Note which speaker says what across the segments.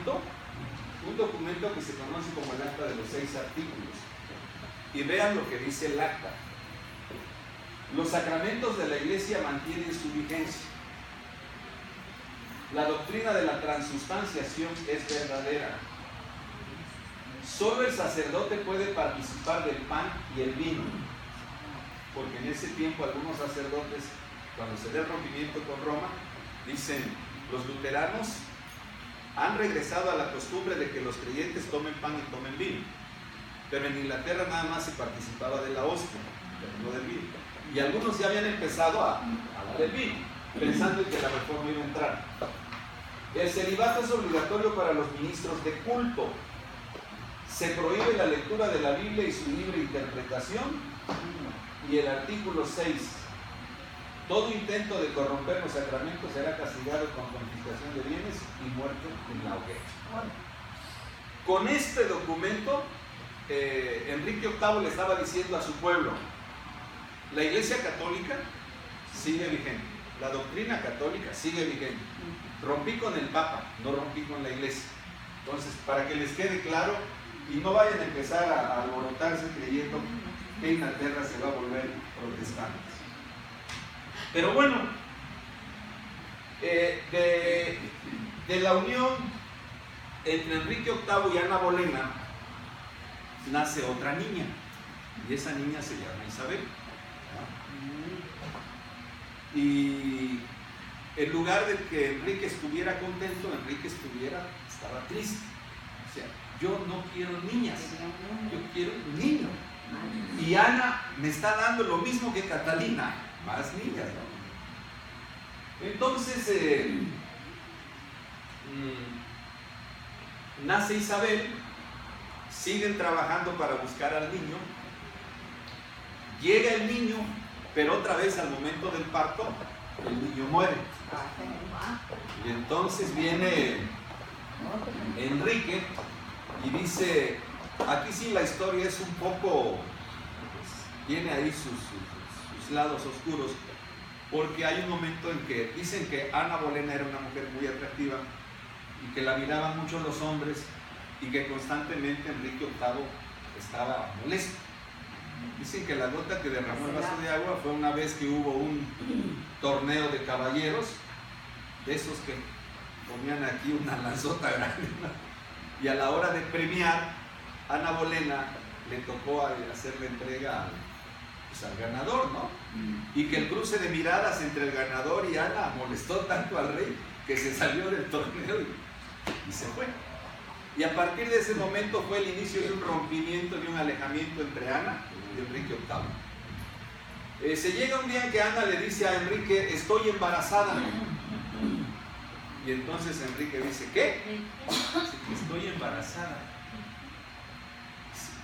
Speaker 1: documento que se conoce como el Acta de los 6 artículos. Y vean lo que dice el acta. Los sacramentos de la Iglesia mantienen su vigencia. La doctrina de la transustanciación es verdadera. Solo el sacerdote puede participar del pan y el vino, porque en ese tiempo algunos sacerdotes, cuando se dé el rompimiento con Roma, dicen: los luteranos han regresado a la costumbre de que los creyentes tomen pan y tomen vino, pero en Inglaterra nada más se participaba de la hostia, pero no del vino, y algunos ya habían empezado a dar el vino, pensando que la reforma iba a entrar. El celibato es obligatorio para los ministros de culto. Se prohíbe la lectura de la Biblia y su libre interpretación. Y el artículo 6: todo intento de corromper los sacramentos será castigado con confiscación de bienes y muerte en la hoguera. Con este documento, Enrique VIII le estaba diciendo a su pueblo: la Iglesia Católica sigue vigente, la doctrina católica sigue vigente. Rompí con el Papa, no rompí con la Iglesia. Entonces, para que les quede claro y no vayan a empezar a alborotarse creyendo que Inglaterra se va a volver protestante. Pero bueno, de la unión entre Enrique VIII y Ana Bolena nace otra niña, y esa niña se llama Isabel. Y en lugar de que Enrique estuviera contento, Enrique estaba triste. O sea, yo no quiero niñas, yo quiero un niño. Y Ana me está dando lo mismo que Catalina, más niñas, ¿no? Entonces nace Isabel, siguen trabajando para buscar al niño, llega el niño, pero otra vez al momento del parto, el niño muere. Y entonces viene Enrique y dice, aquí sí la historia es un poco, pues, tiene ahí sus lados oscuros, porque hay un momento en que dicen que Ana Bolena era una mujer muy atractiva y que la miraban mucho los hombres y que constantemente Enrique VIII estaba molesto. Dicen que la gota que derramó el vaso de agua fue una vez que hubo un torneo de caballeros, de esos que ponían aquí una lanzota grande, y a la hora de premiar, Ana Bolena le tocó hacer la entrega al ganador, ¿no? Y que el cruce de miradas entre el ganador y Ana molestó tanto al rey que se salió del torneo y se fue. Y a partir de ese momento fue el inicio de un rompimiento, de un alejamiento entre Ana y Enrique VIII. Se llega un día en que Ana le dice a Enrique: estoy embarazada. Y entonces Enrique dice: ¿qué? Dice que estoy embarazada.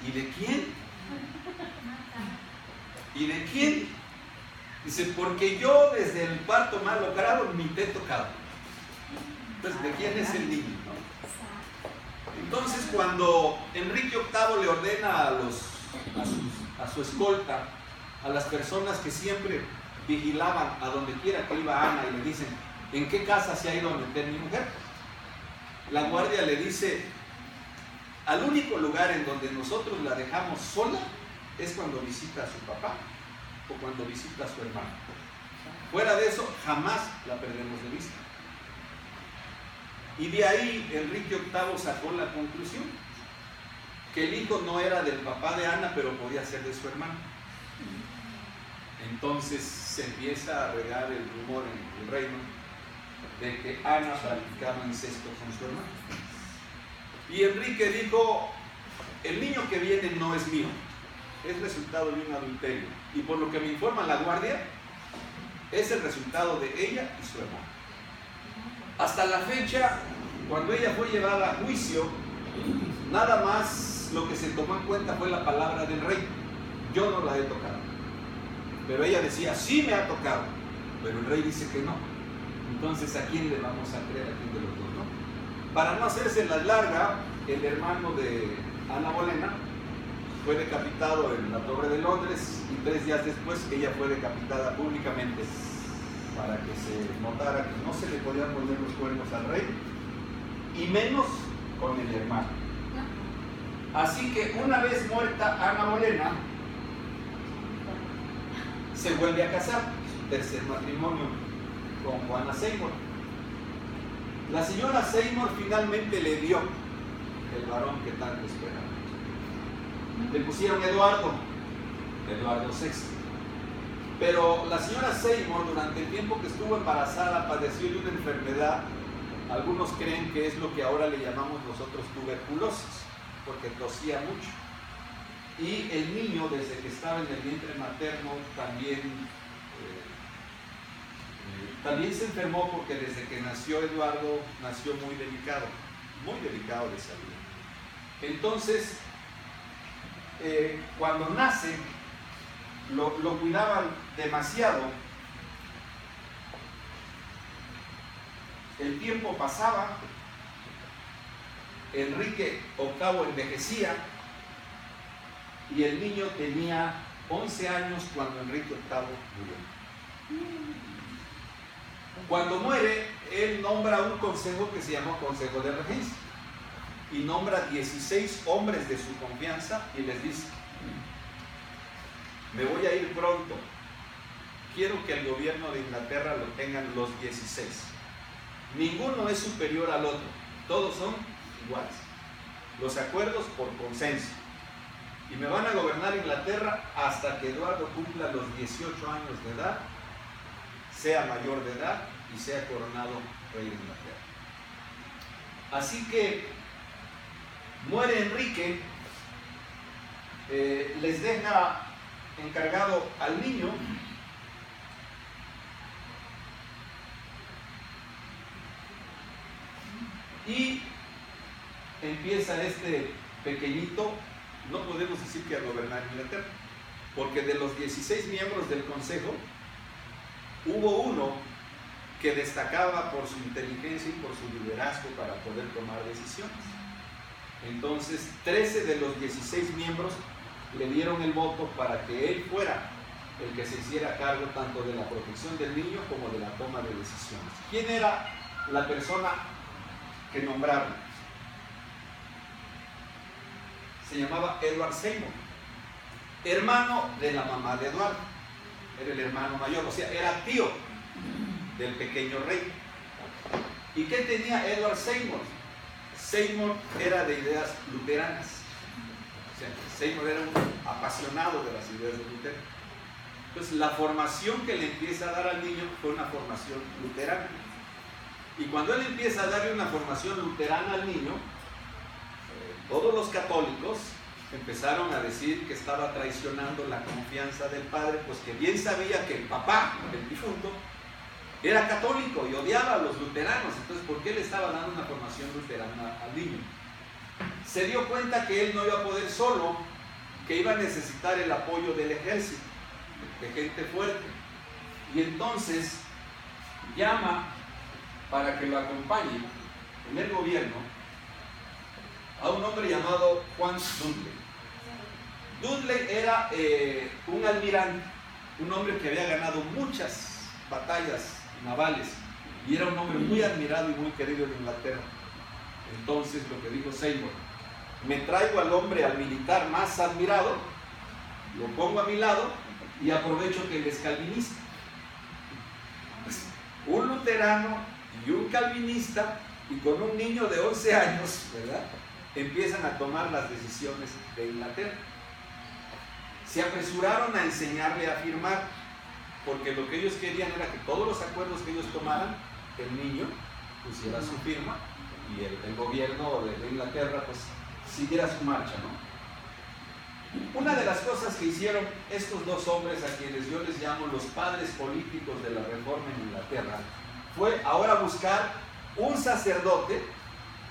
Speaker 1: ¿Y de quién? ¿Y de quién? Dice: porque yo desde el parto mal logrado ni te he tocado. Entonces, ¿de quién es el niño? Entonces, cuando Enrique VIII le ordena a su escolta, a las personas que siempre vigilaban a donde quiera que iba Ana, y le dicen: ¿en qué casa se ha ido a meter mi mujer? La guardia le dice: al único lugar en donde nosotros la dejamos sola es cuando visita a su papá o cuando visita a su hermano. Fuera de eso, jamás la perdemos de vista. Y de ahí Enrique VIII sacó la conclusión que el hijo no era del papá de Ana, pero podía ser de su hermano. Entonces se empieza a regar el rumor en el reino de que Ana practicaba incesto con su hermano. Y Enrique dijo: el niño que viene no es mío, es resultado de un adulterio. Y por lo que me informa la guardia, es el resultado de ella y su hermano. Hasta la fecha, cuando ella fue llevada a juicio, nada más lo que se tomó en cuenta fue la palabra del rey: yo no la he tocado. Pero ella decía: sí me ha tocado. Pero el rey dice que no. Entonces, ¿a quién le vamos a creer? ¿A quién de los dos, no? Para no hacerse la larga, el hermano de Ana Bolena fue decapitado en la Torre de Londres, y 3 días después ella fue decapitada públicamente, para que se notara que no se le podían poner los cuernos al rey, y menos con el hermano. Así que una vez muerta Ana Bolena, se vuelve a casar, su tercer matrimonio con Juana Seymour. La señora Seymour finalmente le dio el varón que tanto esperaba. Le pusieron Eduardo VI. Pero la señora Seymour, durante el tiempo que estuvo embarazada, padeció de una enfermedad. Algunos creen que es lo que ahora le llamamos nosotros tuberculosis, porque tosía mucho. Y el niño, desde que estaba en el vientre materno, también se enfermó, porque desde que nació Eduardo, nació muy delicado de salud. Entonces, cuando nace, lo cuidaban demasiado. El tiempo pasaba, Enrique VIII envejecía y el niño tenía 11 años cuando Enrique VIII murió. Cuando muere, él nombra un consejo que se llamó Consejo de Regencia y nombra 16 hombres de su confianza y les dice: me voy a ir pronto, quiero que el gobierno de Inglaterra lo tengan los 16. Ninguno es superior al otro, todos son iguales. Los acuerdos por consenso. Y me van a gobernar Inglaterra hasta que Eduardo cumpla los 18 años de edad, sea mayor de edad y sea coronado rey de Inglaterra. Así que muere Enrique, les deja encargado al niño. Y empieza este pequeñito, no podemos decir que a gobernar Inglaterra, porque de los 16 miembros del consejo, hubo uno que destacaba por su inteligencia y por su liderazgo para poder tomar decisiones. Entonces, 13 de los 16 miembros le dieron el voto para que él fuera el que se hiciera cargo tanto de la protección del niño como de la toma de decisiones. ¿Quién era la persona que nombraron? Se llamaba Edward Seymour, hermano de la mamá de Eduardo. Era el hermano mayor, o sea, era tío del pequeño rey. ¿Y qué tenía Edward Seymour? Seymour era de ideas luteranas. O sea, Seymour era un apasionado de las ideas de Lutero. Entonces, la formación que le empieza a dar al niño fue una formación luterana. Y cuando él empieza a darle una formación luterana al niño, todos los católicos empezaron a decir que estaba traicionando la confianza del padre, pues que bien sabía que el papá, el difunto, era católico y odiaba a los luteranos. Entonces, ¿por qué le estaba dando una formación luterana al niño? Se dio cuenta que él no iba a poder solo, que iba a necesitar el apoyo del ejército, de gente fuerte. Y entonces llama para que lo acompañe en el gobierno a un hombre llamado Juan Dudley. Dudley era un almirante, un hombre que había ganado muchas batallas navales y era un hombre muy admirado y muy querido en Inglaterra. Entonces, lo que dijo Seymour: me traigo al hombre, al militar más admirado, lo pongo a mi lado y aprovecho que él es calvinista. Pues, un luterano y un calvinista, y con un niño de 11 años, ¿verdad?, empiezan a tomar las decisiones de Inglaterra. Se apresuraron a enseñarle a firmar, porque lo que ellos querían era que todos los acuerdos que ellos tomaran, el niño pusiera su firma y el gobierno de Inglaterra pues siguiera su marcha, ¿no? Una de las cosas que hicieron estos dos hombres, a quienes yo les llamo los padres políticos de la reforma en Inglaterra, fue ahora buscar un sacerdote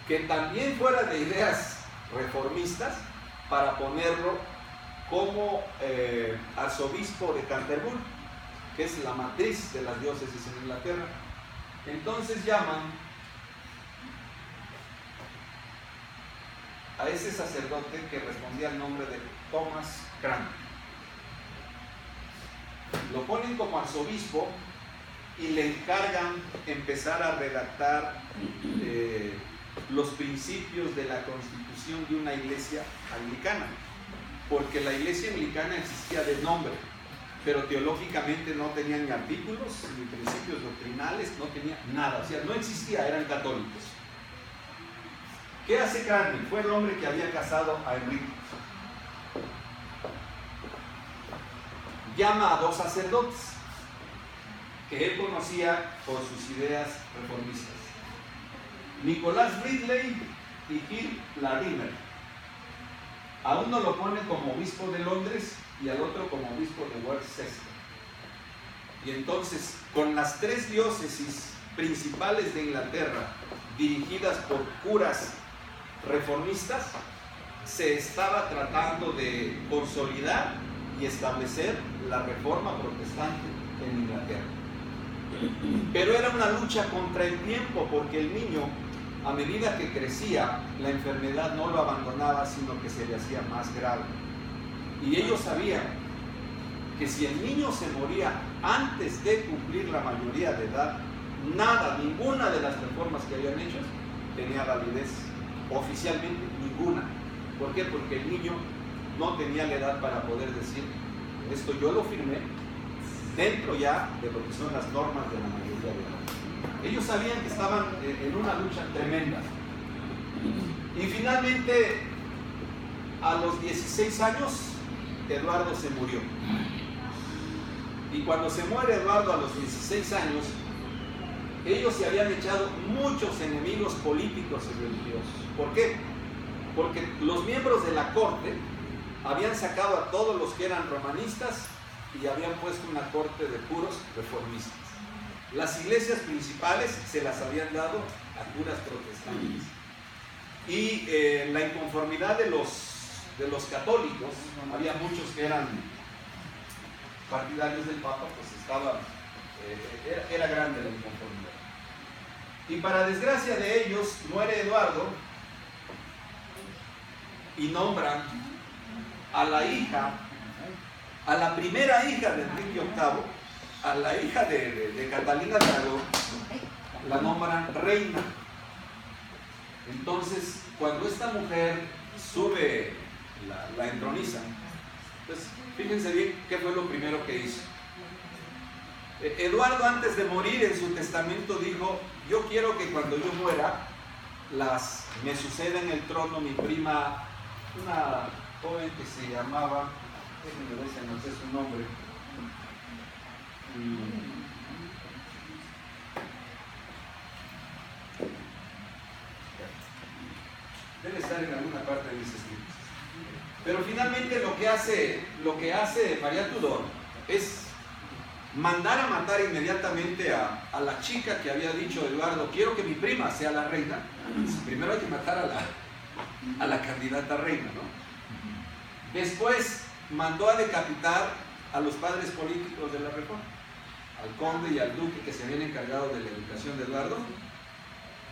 Speaker 1: que también fuera de ideas reformistas para ponerlo como arzobispo de Canterbury, que es la matriz de las diócesis en Inglaterra. Entonces llaman a ese sacerdote que respondía al nombre de Thomas Cranmer. Lo ponen como arzobispo y le encargan empezar a redactar los principios de la constitución de una iglesia anglicana, porque la iglesia anglicana existía de nombre, pero teológicamente no tenía ni artículos, ni principios doctrinales, no tenía nada, o sea, no existía, eran católicos. ¿Qué hace Cranmer? Fue el hombre que había casado a Enrique. Llama a dos sacerdotes que él conocía por sus ideas reformistas, Nicolás Ridley y Gil Larimer. A uno lo pone como obispo de Londres y al otro como obispo de Worcester. Y entonces, con las tres diócesis principales de Inglaterra dirigidas por curas reformistas, se estaba tratando de consolidar y establecer la reforma protestante en Inglaterra. Pero era una lucha contra el tiempo, porque el niño, a medida que crecía, la enfermedad no lo abandonaba, sino que se le hacía más grave. Y ellos sabían que si el niño se moría antes de cumplir la mayoría de edad, ninguna de las reformas que habían hecho tenía validez. Oficialmente ninguna. ¿Por qué? Porque el niño no tenía la edad para poder decir, esto yo lo firmé dentro ya de lo que son las normas de la mayoría de edad. Ellos sabían que estaban en una lucha tremenda. Y finalmente, a los 16 años, Eduardo se murió. Y cuando se muere Eduardo a los 16 años, ellos se habían echado muchos enemigos políticos y religiosos. ¿Por qué? Porque los miembros de la corte habían sacado a todos los que eran romanistas y habían puesto una corte de puros reformistas. Las iglesias principales se las habían dado a curas protestantes. Y la inconformidad de los católicos, había muchos que eran partidarios del Papa, pues era grande la inconformidad. Y para desgracia de ellos, muere Eduardo y nombran a la hija, a la primera hija de Enrique VIII, a la hija de Catalina de Aragón, la nombran reina. Entonces, cuando esta mujer sube, la entronizan, pues fíjense bien qué fue lo primero que hizo. Eduardo, antes de morir, en su testamento dijo: yo quiero que cuando yo muera me suceda en el trono mi prima, una joven que se llamaba, déjenme ver si no sé su nombre, debe estar en alguna parte de mis escritos. Pero finalmente lo que hace María Tudor es mandar a matar inmediatamente a la chica que había dicho Eduardo: quiero que mi prima sea la reina. Primero hay que matar a la candidata reina, ¿no? Después mandó a decapitar a los padres políticos de la Reforma, al conde y al duque que se habían encargado de la educación de Eduardo,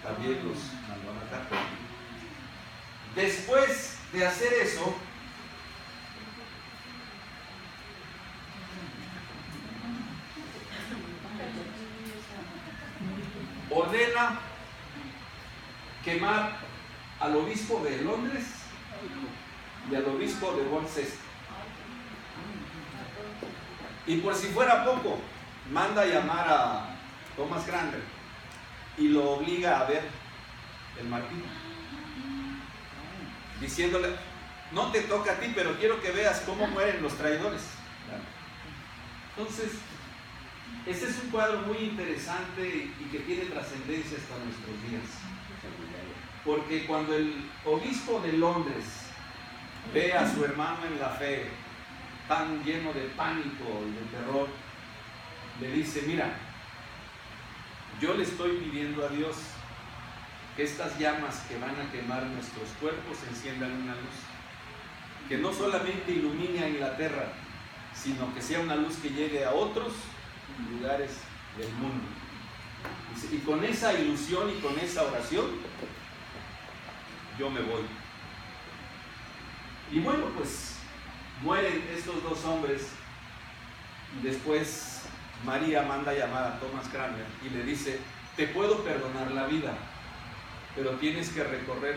Speaker 1: también los mandó a matar. Después de hacer eso, ordena quemar al obispo de Londres y al obispo de Worcester. Y por si fuera poco, manda a llamar a Thomas Cranmer y lo obliga a ver el martillo, diciéndole: no te toca a ti, pero quiero que veas cómo mueren los traidores. Entonces, este es un cuadro muy interesante y que tiene trascendencia hasta nuestros días. Porque cuando el obispo de Londres ve a su hermano en la fe tan lleno de pánico y de terror, le dice: mira, yo le estoy pidiendo a Dios que estas llamas que van a quemar nuestros cuerpos enciendan una luz, que no solamente ilumine a Inglaterra, sino que sea una luz que llegue a otros lugares del mundo. Y con esa ilusión y con esa oración, yo me voy. Y bueno, pues mueren estos dos hombres. Después María manda a llamar a Thomas Cranmer y le dice: te puedo perdonar la vida, pero tienes que recorrer